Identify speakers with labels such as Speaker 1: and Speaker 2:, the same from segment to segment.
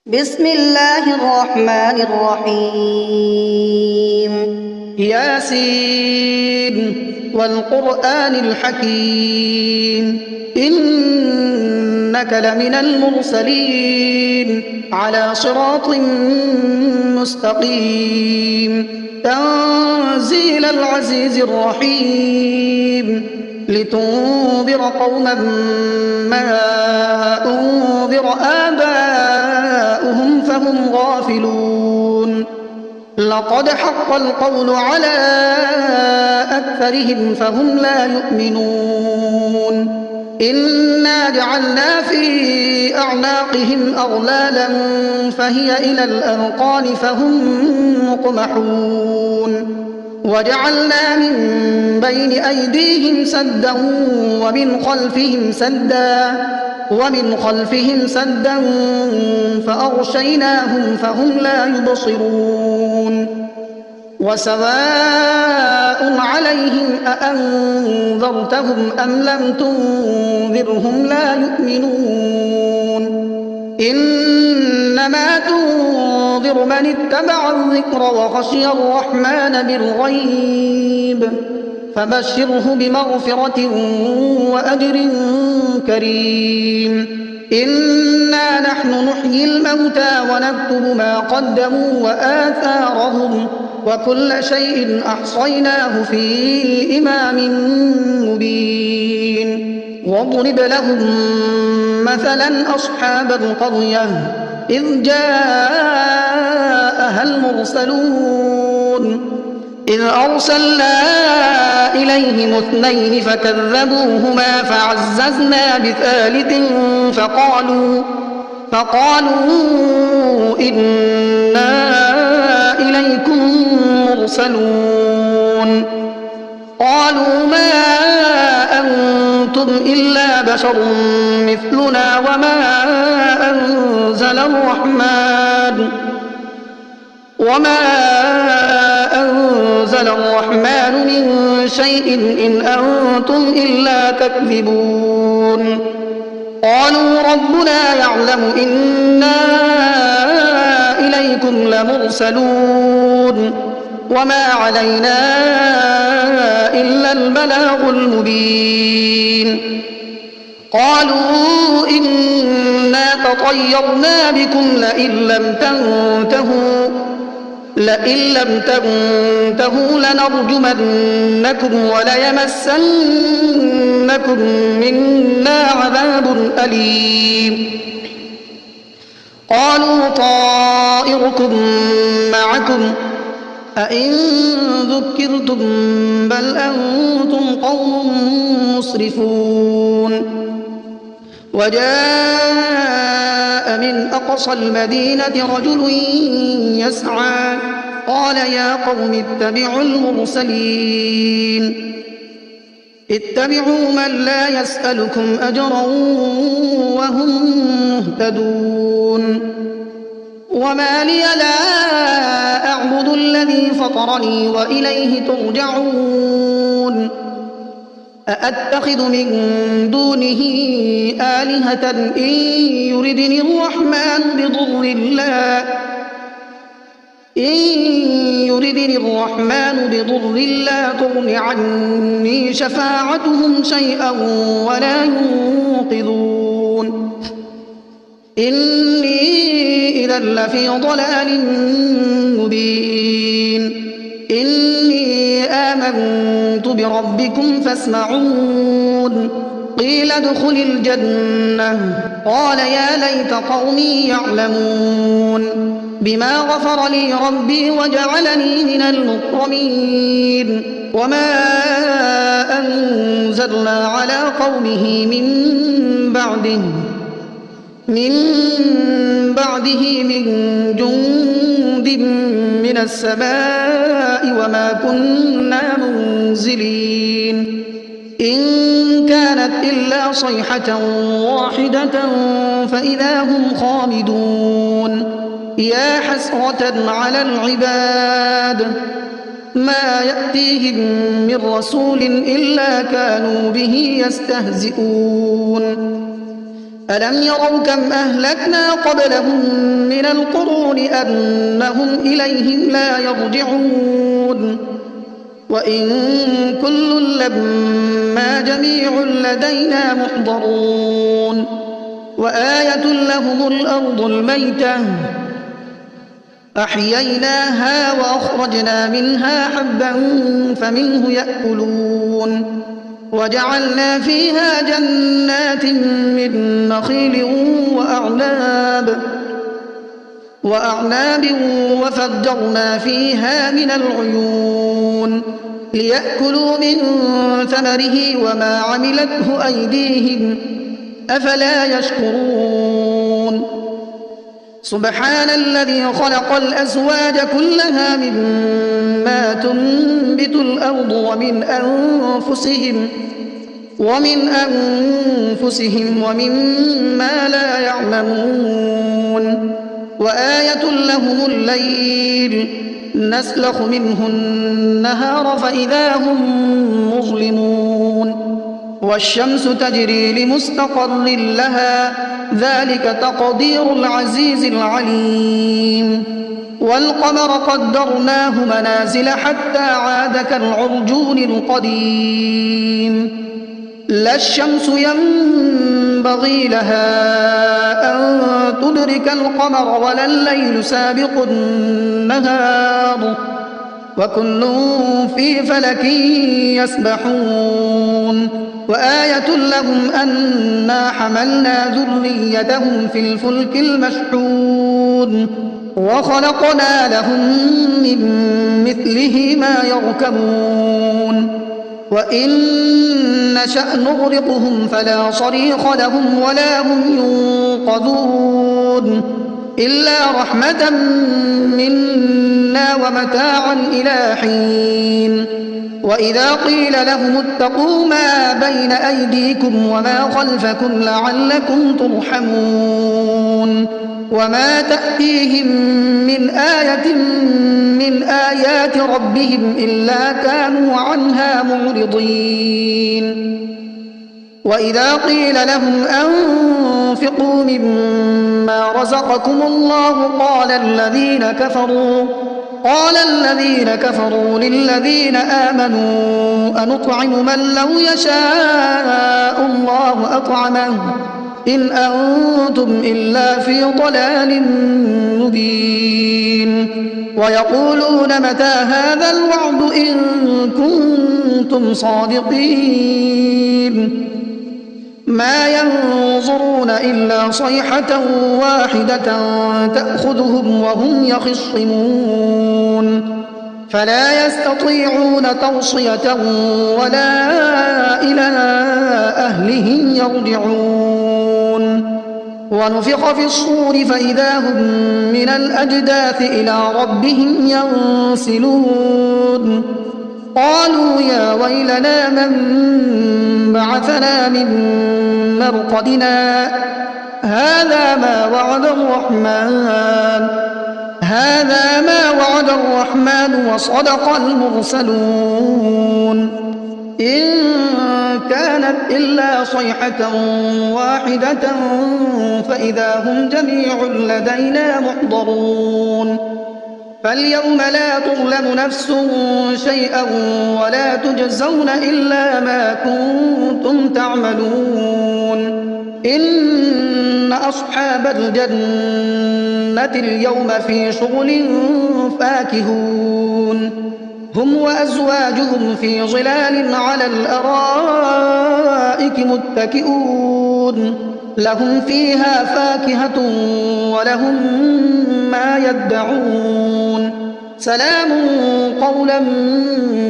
Speaker 1: بسم الله الرحمن الرحيم
Speaker 2: ياسين والقرآن الحكيم إنك لمن المرسلين على صراط مستقيم تنزيل العزيز الرحيم لتنذر قوما ما أنذر آباؤهم فهم غافلون لقد حق القول على أكثرهم فهم لا يؤمنون إنا جعلنا في أعناقهم أغلالا فهي إلى الأذقان فهم مقمحون وجعلنا من بين أيديهم سدا ومن خلفهم سدا فأغشيناهم فهم لا يبصرون وسواء عليهم أأنذرتهم أم لم تنذرهم لا يؤمنون إنما تنذر من اتبع الذكر وخشي الرحمن بالغيب فبشره بمغفرة وأجر كريم إنا نحن نحيي الموتى ونكتب ما قدموا وآثارهم وكل شيء أحصيناه في إمام مبين واضرب لهم مثلا أصحاب القرية إذ جاءها المرسلون إذ أرسلنا إليهم اثنين فكذبوهما فعززنا بثالث فقالوا إنا إليكم مرسلون قالوا ما أنتم إلا بشر مثلنا وما أنزل الرحمن من شيء إن أنتم إلا تكذبون قالوا ربنا يعلم إنا إليكم لمرسلون وما علينا إلا البلاغ المبين قالوا إنا تطيرنا بكم لئن لم تنتهوا لنرجمنكم وليمسنكم منا عذاب أليم قالوا طائركم معكم أئن ذكرتم بل أنتم قوم مسرفون وجاء من أقصى المدينة رجل يسعى قال يا قوم اتبعوا المرسلين اتبعوا من لا يسألكم أجرا وهم مهتدون وما لي لا أعبد الذي فطرني وإليه ترجعون أأتخذ من دونه آلهة إن يردني الرحمن بضر لا تغن عني شفاعتهم شيئا ولا ينقذون إني إذا لفي ضلال مبين إني آمنت بربكم فاسمعون قيل ادخل الجنة قال يا ليت قومي يعلمون بما غفر لي ربي وجعلني من المكرمين وما أنزلنا على قومه من بعده من جند من السماء وما كنا منزلين إن كانت إلا صيحة واحدة فإذا هم خامدون يا حسرة على العباد ما يأتيهم من رسول إلا كانوا به يستهزئون ألم يروا كم أهلكنا قبلهم من القرون أنهم إليهم لا يرجعون وإن كل لما جميع لدينا محضرون وآية لهم الأرض الميتة أحييناها وأخرجنا منها حبا فمنه يأكلون وجعلنا فيها جنات من نخيل وأعناب وفجرنا فيها من العيون ليأكلوا من ثمره وما عملته أيديهم أفلا يشكرون سبحان الذي خلق الأزواج كلها مما تنبت الأرض ومن أنفسهم ومما لا يعلمون وآية لهم الليل نسلخ منه النهار فإذا هم مظلمون والشمس تجري لمستقر لها ذلك تقدير العزيز العليم والقمر قدرناه منازل حتى عاد كالعرجون القديم لا الشمس ينبغي لها أن تدرك القمر ولا الليل سابق النهار وكل في فلك يسبحون وآية لهم أنا حملنا ذريتهم في الفلك المشحون وخلقنا لهم من مثله ما يركبون وإن نشأ نغرقهم فلا صريخ لهم ولا هم ينقذون إلا رحمة منا ومتاعا إلى حين وإذا قيل لهم اتقوا ما بين أيديكم وما خلفكم لعلكم ترحمون وما تأتيهم من آية من آيات ربهم إلا كانوا عنها معرضين وإذا قيل لهم أنفقوا مما رزقكم الله قال الذين كفروا للذين آمنوا أنطعم من لو يشاء الله أطعمه إن أنتم إلا في ضلال مبين ويقولون متى هذا الوعد إن كنتم صادقين ما ينظرون إلا صيحة واحدة تأخذهم وهم يخصمون فلا يستطيعون توصية ولا إلى أهلهم يرجعون ونفخ في الصور فإذا هم من الأجداث إلى ربهم ينسلون قالوا يا ويلنا من بعثنا من مرقدنا هذا ما وعد الرحمن وصدق المرسلون إن كانت إلا صيحة واحدة فإذا هم جميع لدينا محضرون فاليوم لا تظلم نفس شيئا ولا تجزون إلا ما كنتم تعملون إن أصحاب الجنة اليوم في شغل فاكهون هم وأزواجهم في ظلال على الأرائك متكئون لهم فيها فاكهة ولهم ما يدعون سلام قولا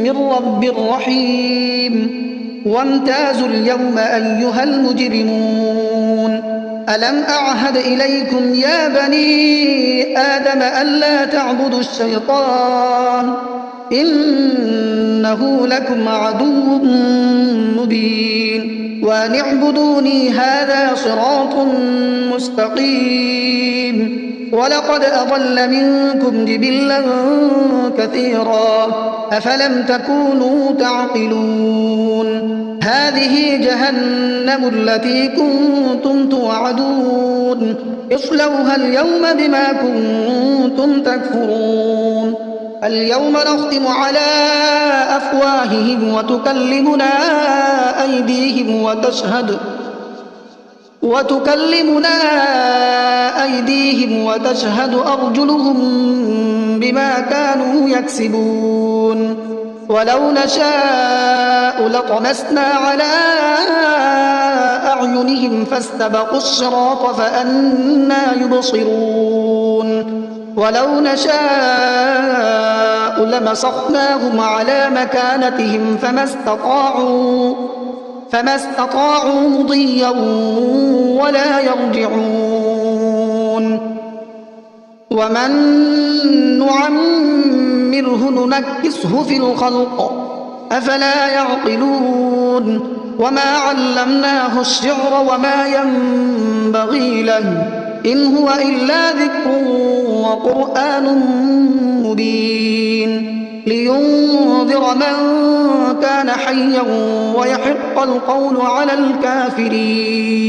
Speaker 2: من رب رحيم وامتازوا اليوم أيها المجرمون ألم أعهد إليكم يا بني آدم ألا تعبدوا الشيطان إنه لكم عدو مبين وأن اعبدوني هذا صراط مستقيم ولقد أضل منكم جبلا كثيرا أفلم تكونوا تعقلون هذه جهنم التي كنتم توعدون اصلوها اليوم بما كنتم تكفرون اليوم نختم على أفواههم وتكلمنا أيديهم وتشهد أرجلهم بما كانوا يكسبون ولو نشاء لطمسنا على أعينهم فاستبقوا الصراط فأنى يبصرون ولو نشاء لمسخناهم على مكانتهم فما استطاعوا مضيا ولا يرجعون ومن نعمره ننكسه في الخلق أفلا يعقلون وما علمناه الشعر وما ينبغي له إن هو إلا ذكر وقرآن مبين لينذر من كان حيا ويحق القول على الكافرين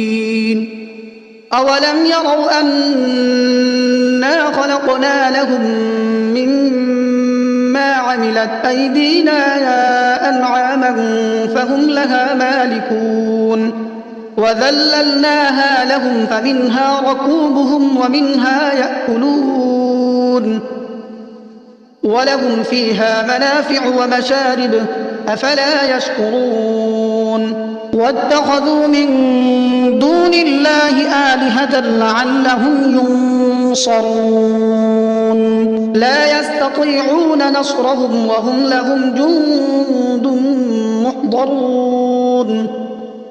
Speaker 2: أولم يروا أنا خلقنا لهم مما عملت أيدينا أنعاما فهم لها مالكون وذللناها لهم فمنها ركوبهم ومنها يأكلون ولهم فيها منافع ومشارب أفلا يشكرون واتخذوا من دون الله آلهة لعلهم ينصرون لا يستطيعون نصرهم وهم لهم جند محضرون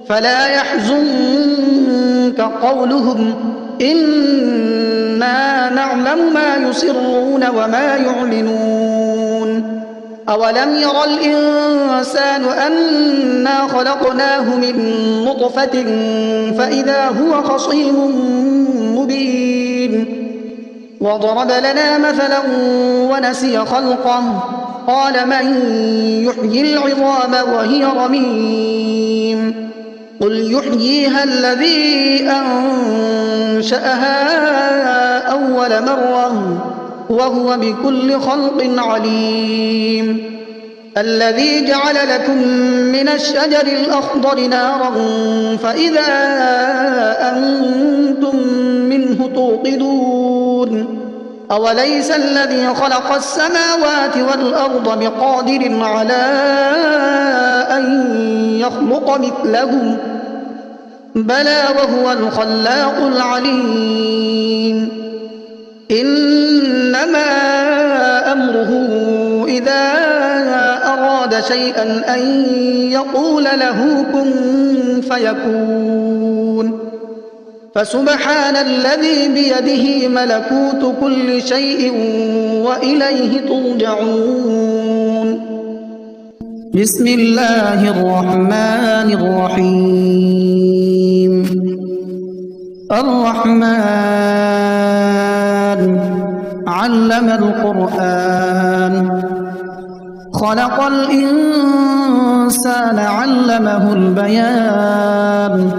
Speaker 2: فلا يحزنك قولهم إنا نعلم ما يسرون وما يعلنون أولم ير الإنسان أنا خلقناه من نطفة فإذا هو خصيم مبين وضرب لنا مثلا ونسي خلقه قال من يحيي العظام وهي رميم قل يحييها الذي أنشأها أول مرة وهو بكل خلق عليم الذي جعل لكم من الشجر الأخضر نارا فإذا أنتم منه توقدون أوليس الذي خلق السماوات والأرض بقادر على أن يخلق مثلهم بلى وهو الخلاق العليم إنما أمره إذا أراد شيئا أن يقول له كن فيكون فسبحان الذي بيده ملكوت كل شيء وإليه ترجعون بسم الله الرحمن الرحيم الرحمن علم القرآن خلق الإنسان علمه البيان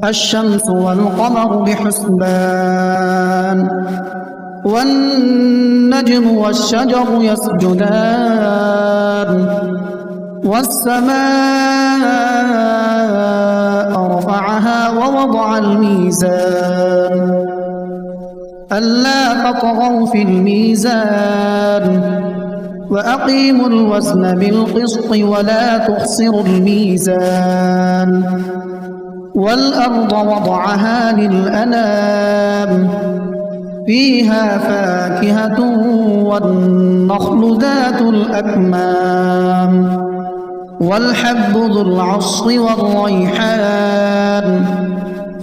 Speaker 2: الشمس والقمر بحسبان والنجم والشجر يسجدان والسماء رفعها ووضع الميزان ألا تطغوا في الميزان وأقيموا الوزن بالقسط ولا تخسروا الميزان والأرض وضعها للأنام فيها فاكهة والنخل ذات الأكمام والحب ذو العصف والريحان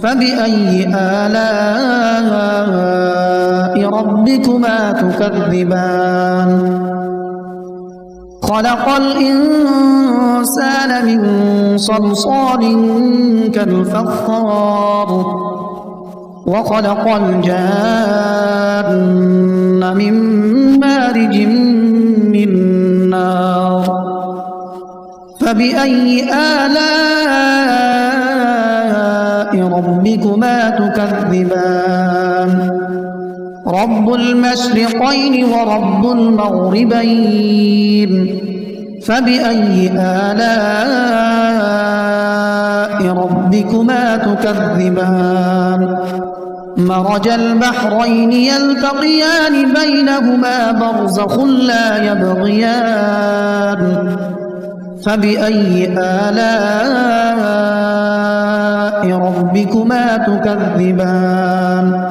Speaker 2: فبأي آلاء ربكما تكذبان خلق الإنسان من صلصال كالفخار وخلق الجان من مارج من نار فبأي آلاء ربكما تكذبان رب المشرقين ورب المغربين فبأي آلاء ربكما تكذبان مرج البحرين يلتقيان بينهما برزخ لا يبغيان فبأي آلاء ربكما تكذبان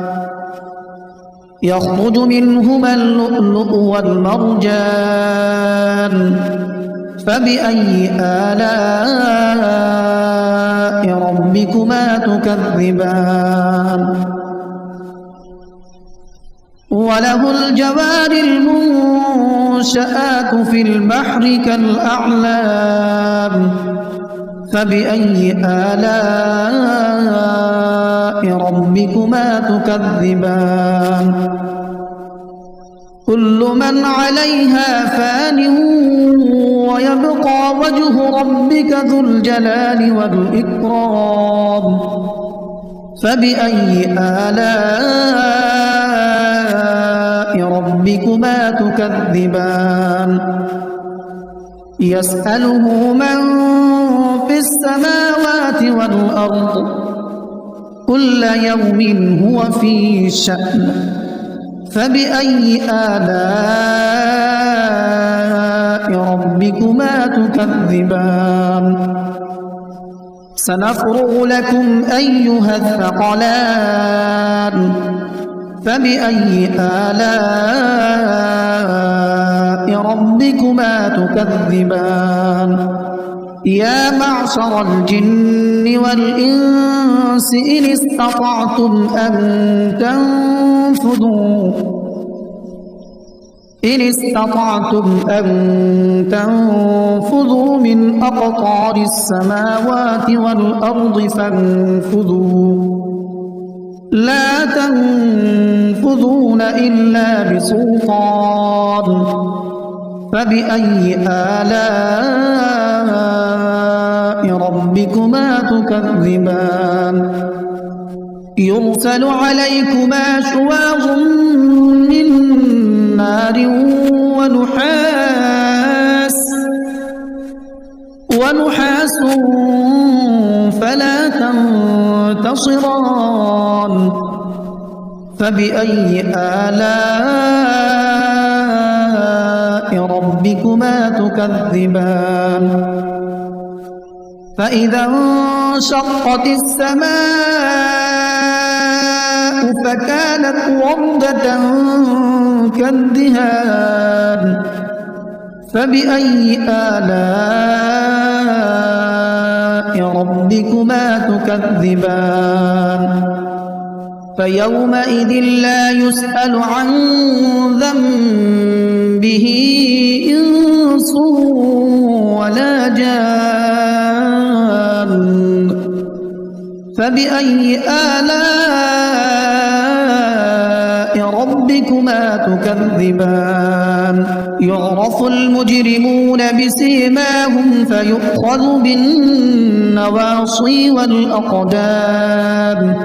Speaker 2: يخرج منهما اللؤلؤ والمرجان فبأي آلاء ربكما تكذبان وله الجوار المنشآت في البحر كالأعلام فبأي آلاء ربكما تكذبان كل من عليها فان ويبقى وجه ربك ذو الجلال والإكرام فبأي آلاء ربكما تكذبان يسأله من في السماوات والأرض كل يوم هو في شأن فبأي آلاء ربكما تكذبان سنفرغ لكم أيها الثقلان فبأي آلاء ربكما تكذبان يا معشر الجن والإنس إن استطعتم أن تنفذوا من أقطار السماوات والأرض فانفذوا لا تنفذون إلا بسلطان فبأي آلاء ربكما تكذبان يرسل عليكما شواظ من نار ونحاس فلا تنتصران فبأي آلاء ربكما تكذبان فإذا انشقت السماء فكانت وردة كالدهان فبأي آلاء ربكما تكذبان فيومئذ لا يسأل عن ذنبه إنس ولا جان فبأي آلاء ربكما تكذبان يعرف المجرمون بسيماهم فيؤخذ بالنواصي والأقدام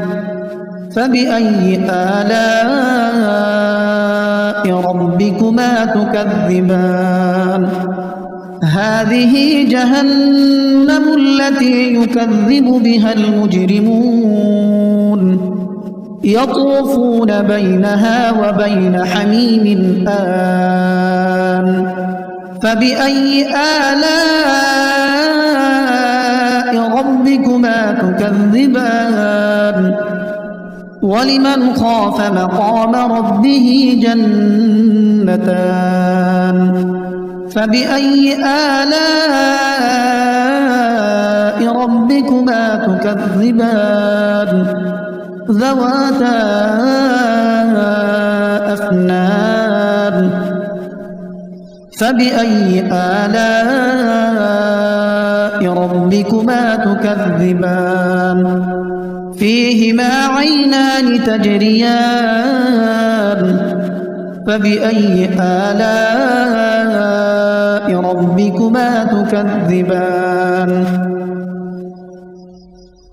Speaker 2: فبأي آلاء ربكما تكذبان هذه جهنم التي يكذب بها المجرمون يطوفون بينها وبين حميم آن فبأي آلاء ربكما تكذبان ولمن خاف مقام ربه جنتان فبأي آلاء ربكما تكذبان ذواتا أفنان فبأي آلاء ربكما تكذبان فيهما عينان تجريان فبأي آلاء ربكما ربكما تكذبان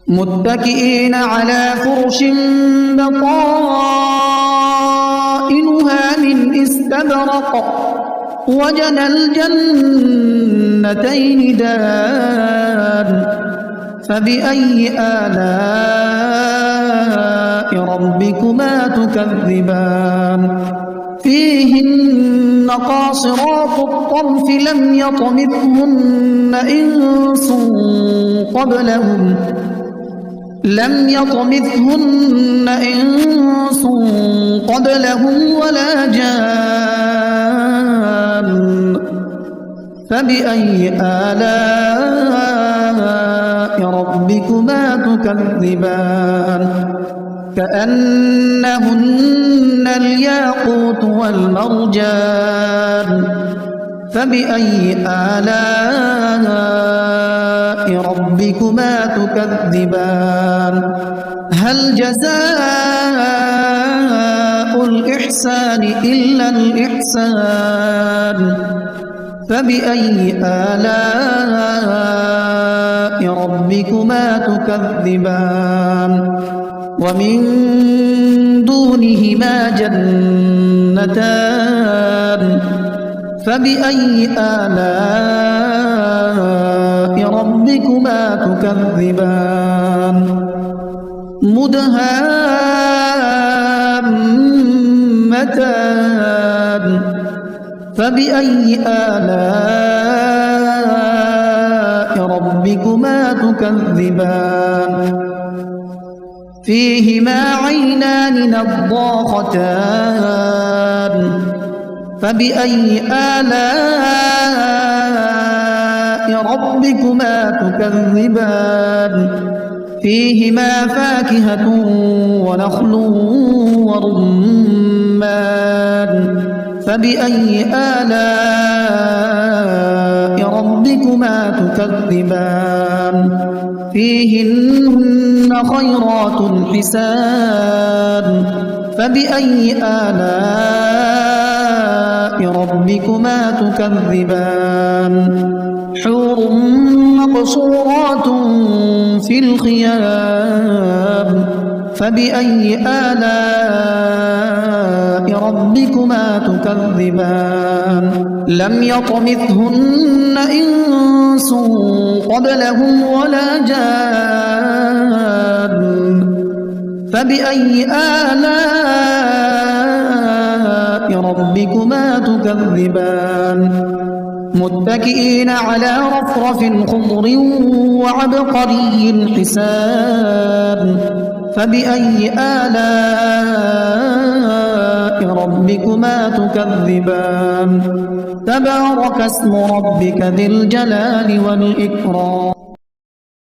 Speaker 2: متكئين على فرش بطائنها من استبرق وجنى الجنتين دان فبأي آلاء ربكما تكذبان فيهن قاصرات الطرف لم يطمثهن إنس قبلهم ولا جان فبأي آلاء ربكما تكذبان كأنهن الياقوت والمرجان فبأي آلاء ربكما تكذبان هل جزاء الإحسان إلا الإحسان فبأي آلاء ربكما تكذبان ومن دونهما جنتان فبأي آلاء ربكما تكذبان مدهامتان فبأي آلاء ربكما تكذبان فيهما عينان نضاختان فبأي آلاء ربكما تكذبان فيهما فاكهة ونخل ورمان فبأي آلاء ربكما تكذبان فيهن خيرات حسان فبأي آلاء ربكما تكذبان حور مقصورات في الخيام فبأي آلاء ربكما تكذبان لم يطمثهن إنس قبلهم ولا جان فبأي آلاء ربكما تكذبان متكئين على رفرف خضر وعبقري حسان فبأي آلاء ربكما تكذبان تبارك اسم ربك ذي الجلال والإكرام